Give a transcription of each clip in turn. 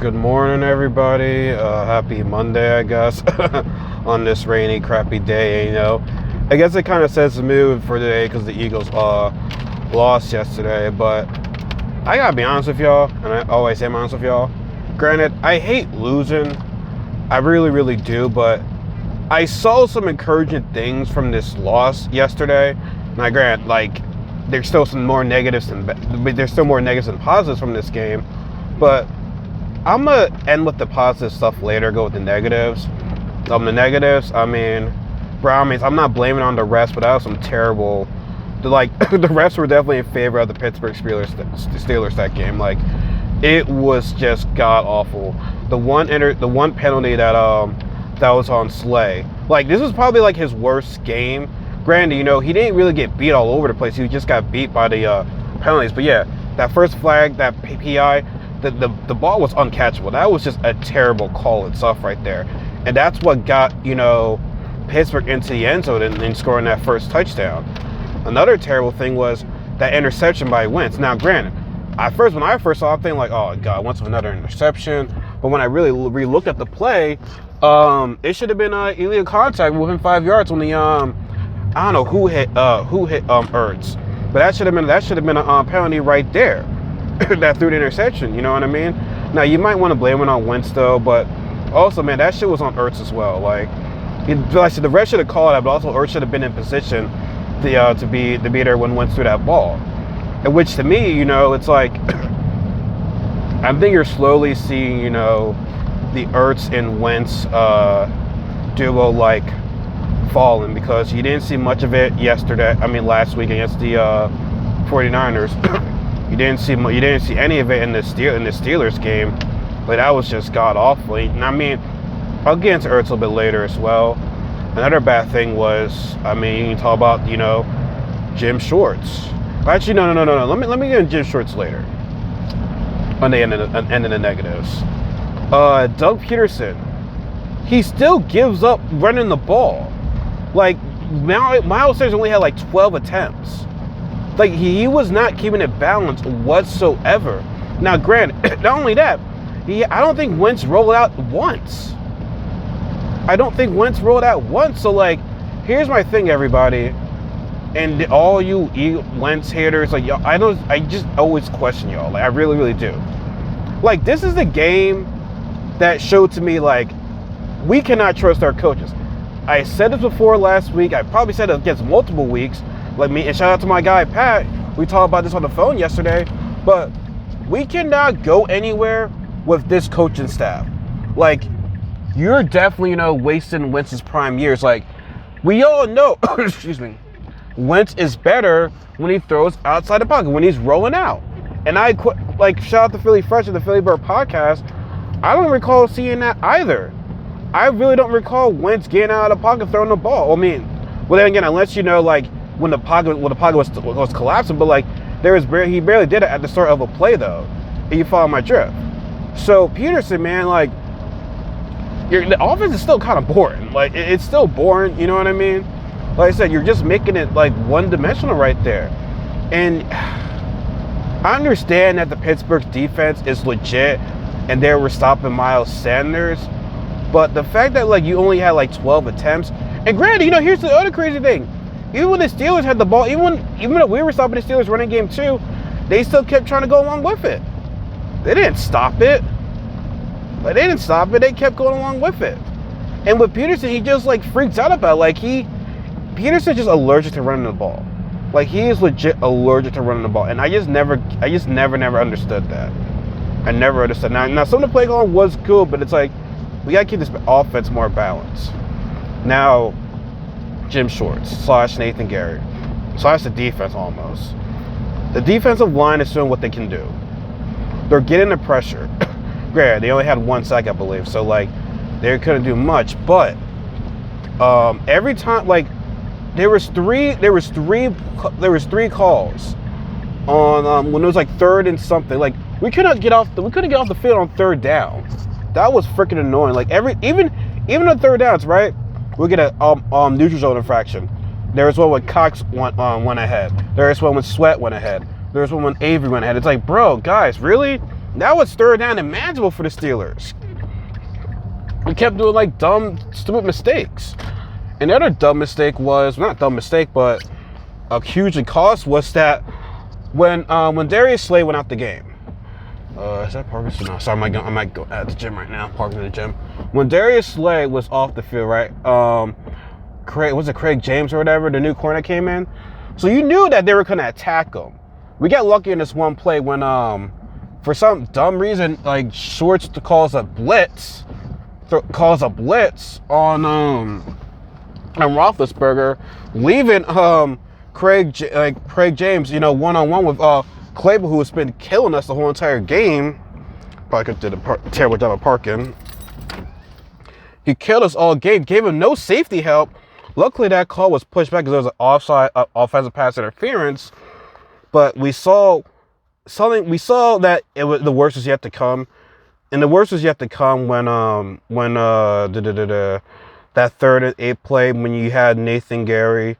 Good morning, everybody. Happy Monday, I guess, on this rainy, crappy day. I guess it kind of sets the mood for today because the Eagles lost yesterday. But I gotta be honest with y'all, and I always am honest with y'all. Granted, I hate losing. I really, really do. But I saw some encouraging things from this loss yesterday. Now, granted, there's still some more negatives there's still more negatives than positives from this game. But I'm going to end with the positive stuff later, go with the negatives. The negatives, I'm not blaming on the refs, but that was some terrible... the refs were definitely in favor of the Pittsburgh Steelers that game. It was just god-awful. The one penalty that was on Slay. This was probably, his worst game. Granted, he didn't really get beat all over the place. He just got beat by the penalties. But, yeah, that first flag, that PI... The ball was uncatchable. That was just a terrible call itself right there. And that's what got, Pittsburgh into the end zone and scoring that first touchdown. Another terrible thing was that interception by Wentz. Now, granted, when I first saw it, I'm thinking oh, God, Wentz with another interception. But when I really re-looked at the play, it should have been illegal contact within 5 yards when the, I don't know who hit Ertz. But that should have been a penalty right there. That threw the interception, you know what I mean? Now, you might want to blame it on Wentz, though, but also, man, that shit was on Ertz as well. The ref should have called that, but also Ertz should have been in position to be there when Wentz threw that ball. And which, to me, it's I think you're slowly seeing, the Ertz and Wentz duo, falling, because you didn't see much of it last week against the 49ers. You didn't see any of it in the Steelers game. That was just god awful. I'll get into Ertz a little bit later as well. Another bad thing was, you can talk about, Jim Schwartz. Actually, no. Let me get into Jim Schwartz later. On the end of the negatives. Doug Peterson. He still gives up running the ball. Miles Sanders only had 12 attempts. He was not keeping it balanced whatsoever. Now, granted, not only that, I don't think Wentz rolled out once. So, here's my thing, everybody. And all you Wentz haters, y'all, I just always question y'all. I really, really do. This is the game that showed to me, we cannot trust our coaches. I said this before last week. I probably said it against multiple weeks. And shout out to my guy, Pat. We talked about this on the phone yesterday. But we cannot go anywhere with this coaching staff. You're definitely, wasting Wentz's prime years. We all know, excuse me, Wentz is better when he throws outside the pocket, when he's rolling out. And shout out to Philly Fresh and the Philly Bird podcast. I don't recall seeing that either. I really don't recall Wentz getting out of the pocket throwing the ball. Well, then again, unless when the pocket was collapsing, but he barely did it at the start of a play though. And you follow my drift. So Peterson, man, the offense is still kind of boring. It's still boring, you know what I mean? Like I said, you're just making it one-dimensional right there. And I understand that the Pittsburgh defense is legit and they were stopping Miles Sanders, but the fact that you only had 12 attempts, and granted, here's the other crazy thing. Even when the Steelers had the ball, even though we were stopping the Steelers running game too, they still kept trying to go along with it. They didn't stop it. They kept going along with it. And with Peterson, he just freaks out about Peterson's just allergic to running the ball. He is legit allergic to running the ball. And I just never understood that. I never understood. Now some of the play calling was cool, but it's we gotta keep this offense more balanced. Now, Jim Schwartz / Nathan Garrett / the defense almost. The defensive line is doing what they can do. They're getting the pressure. Granted, they only had 1 sack, I believe, so they couldn't do much. But every time, there was three calls on when it was 3rd and something. We couldn't get off the field on 3rd down. That was freaking annoying. Even on 3rd downs, right? We'll get a neutral zone infraction. There was one when Cox went ahead. There was one when Sweat went ahead. There was one when Avery went ahead. It's bro, guys, really? That was third down and manageable for the Steelers. We kept doing like dumb, stupid mistakes. And the other dumb mistake was, not dumb mistake, but a hugely cost was that when Darius Slay went out the game. Is that Parkinson? No, sorry, I might go at the gym right now. Parking in the gym. When Darius Slay was off the field, right? Craig James or whatever, the new corner came in. So you knew that they were gonna attack him. We got lucky in this one play when for some dumb reason, like Schwartz calls a blitz on Roethlisberger, leaving Craig James, one-on-one with Claypool, who has been killing us the whole entire game. Probably could have did a terrible job of parking. He killed us all game, gave him no safety help. Luckily, that call was pushed back because there was an offside offensive pass interference. But we saw something. We saw that the worst was yet to come, and the worst was yet to come when that 3rd and 8 play when you had Nathan Gary,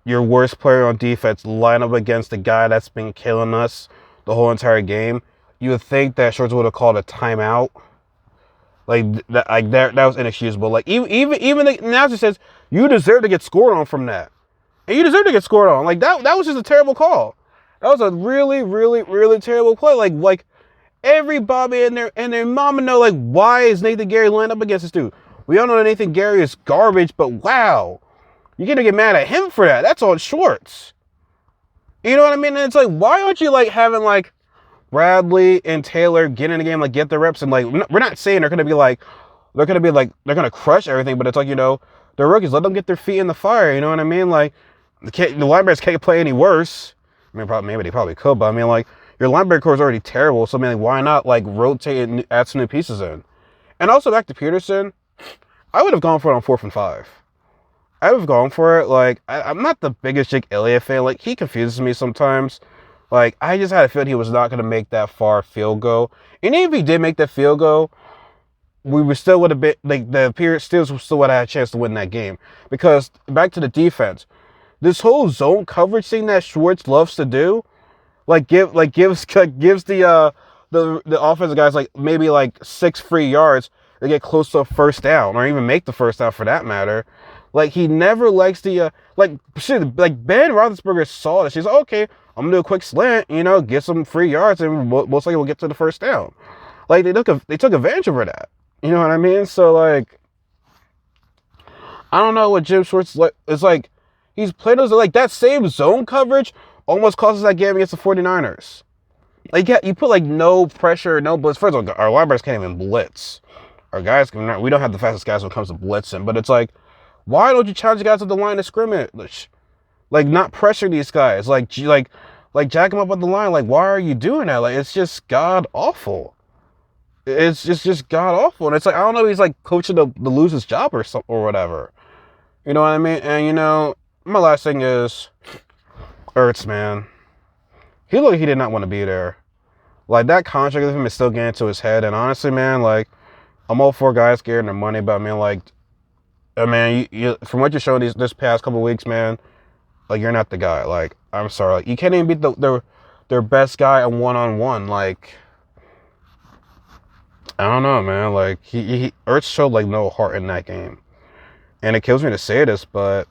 your worst player on defense, line up against the guy that's been killing us the whole entire game. You would think that Schwartz would have called a timeout. That was inexcusable. Like even the announcer says you deserve to get scored on from that, and you deserve to get scored on. Like that was just a terrible call. That was a really, really, really terrible play. Like everybody and their mama know, like, why is Nathan Gary lined up against this dude? We all know that Nathan Gary is garbage, but wow, you're gonna get mad at him for that. That's on Schwartz. You know what I mean? And it's like, why aren't you like having like Bradley and Taylor get in the game, like get the reps, and like we're not saying they're gonna crush everything, but it's like, they're rookies. Let them get their feet in the fire. You know what I mean? Like the linebackers can't play any worse. I mean, maybe they probably could, but I mean, like, your linebacker core is already terrible, so I mean, like, why not like rotate and add some new pieces in? And also back to Peterson, I would have gone for it on 4th and 5. I would have gone for it. Like, I'm not the biggest Jake Elliott fan. Like, he confuses me sometimes. Like, I just had a feeling he was not going to make that far field goal. And even if he did make that field goal, we still would have been, like, the Steelers still would have had a chance to win that game. Because, back to the defense, this whole zone coverage thing that Schwartz loves to do, gives the offensive guys like maybe like 6 free yards to get close to a first down, or even make the first down for that matter. Like, he never likes the Ben Roethlisberger saw this. He's like, okay, I'm gonna do a quick slant, get some free yards, and most likely we'll get to the first down. Like, they took advantage of that. You know what I mean? So like, I don't know what Jim Schwartz is like. He's played those, like, that same zone coverage almost cost us that game against the 49ers. Like, you put, like, no pressure, no blitz. First of all, our linebackers can't even blitz. Our guys, we don't have the fastest guys when it comes to blitzing. But it's like, why don't you challenge the guys at the line of scrimmage? Like, not pressure these guys. Like jack them up on the line. Like, why are you doing that? Like, it's just god-awful. It's just god-awful. And it's like, I don't know if he's, like, coaching to lose his job or something or whatever. You know what I mean? And, my last thing is Ertz, man. He looked like he did not want to be there. Like, that contract with him is still getting to his head. And honestly, man, like, I'm all for guys getting their money, but you from what you're showing this past couple of weeks, man, like, you're not the guy. Like, I'm sorry. Like, you can't even beat their best guy on one-on-one. Like, I don't know, man. Like, Ertz showed, like, no heart in that game. And it kills me to say this, but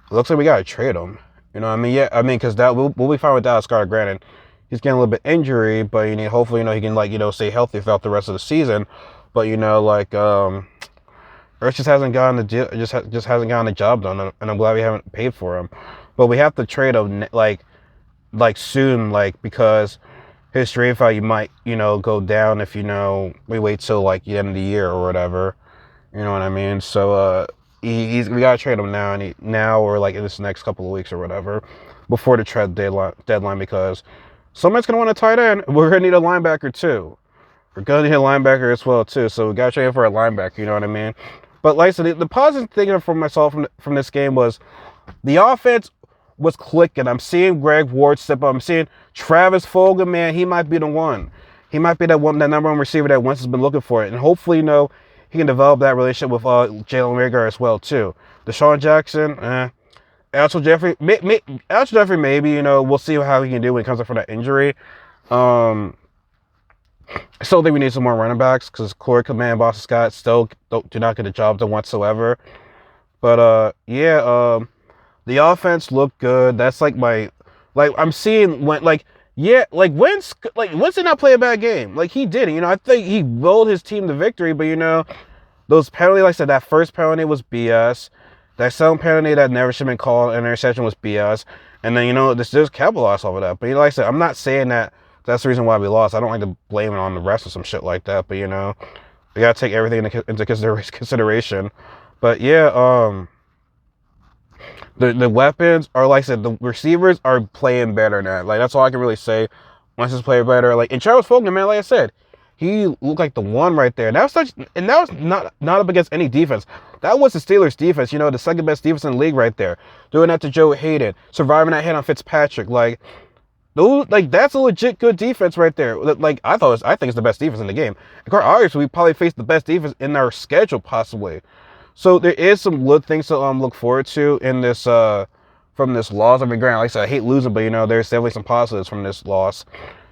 it looks like we got to trade him. You know what I mean? Yeah, I mean, because we'll be fine with Dallas Goedert. Granted, he's getting a little bit injury, but hopefully, he can, like, stay healthy throughout the rest of the season. But, Ertz just hasn't gotten hasn't gotten the job done, and I'm glad we haven't paid for him. But we have to trade him, like soon, like, because his trade value might, go down if, we wait till, like, the end of the year or whatever. You know what I mean? So, we gotta trade him now, or like in this next couple of weeks or whatever, before the trade deadline, because somebody's gonna want a tight end. We're gonna need a linebacker too. We're gonna need a linebacker as well too. So we gotta trade him for a linebacker. You know what I mean? But like I said, the positive thing for myself from this game was the offense was clicking. I'm seeing Greg Ward step up. I'm seeing Travis Fulgham, man. He might be the one. He might be that number one receiver that Wentz has been looking for. And hopefully, he can develop that relationship with Jalen Reagor as well, too. Deshaun Jackson, Alshon Jeffrey, maybe, we'll see how he can do when he comes up from that injury. I still think we need some more running backs because Corey Coleman and Boston Scott still do not get the job done whatsoever. But the offense looked good. That's like I'm seeing Wentz did not play a bad game. Like he did. I think he willed his team to victory. But those penalties, like I said, that first penalty was BS. That second penalty that never should have been called an interception was BS. And then there's capitalized off of that. But like I said, I'm not saying that that's the reason why we lost. I don't like to blame it on the rest or some shit like that. But we gotta take everything into consideration. But yeah, the weapons are, like I said, the receivers are playing better now. Like that's all I can really say. Once he's playing better, and Charles Fulgham, man, like I said, he looked like the one right there. And that was not up against any defense. That was the Steelers' defense. The second best defense in the league right there. Doing that to Joe Hayden, surviving that hit on Fitzpatrick, that's a legit good defense right there. I think it's the best defense in the game. And quite obviously, we probably faced the best defense in our schedule, possibly. So there is some good things to look forward to in this from this loss. I mean, granted, like I said, I hate losing, but there's definitely some positives from this loss.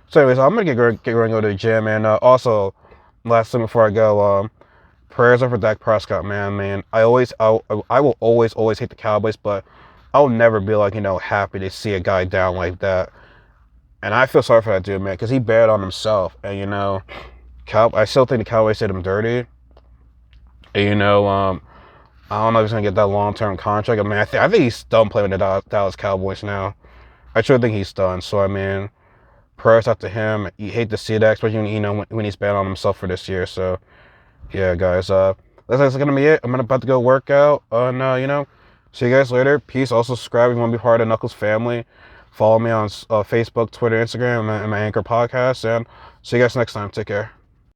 So anyways, I'm gonna get going and go to the gym. And also, last thing before I go, prayers are for Dak Prescott, man. I will always hate the Cowboys, but I'll never be happy to see a guy down like that. And I feel sorry for that dude, man, because he bailed on himself. And I still think the Cowboys did him dirty. And I don't know if he's gonna get that long-term contract. I mean, I think he's done playing with the Dallas Cowboys now. I sure think he's done. So I mean, prayers out to him. You hate to see that, especially when he's bad on himself for this year. So yeah, guys. That's gonna be it. I'm about to go work out. And see you guys later. Peace. Also subscribe if you want to be part of the Knuckles family. Follow me on Facebook, Twitter, Instagram, and my Anchor podcast. And see you guys next time. Take care.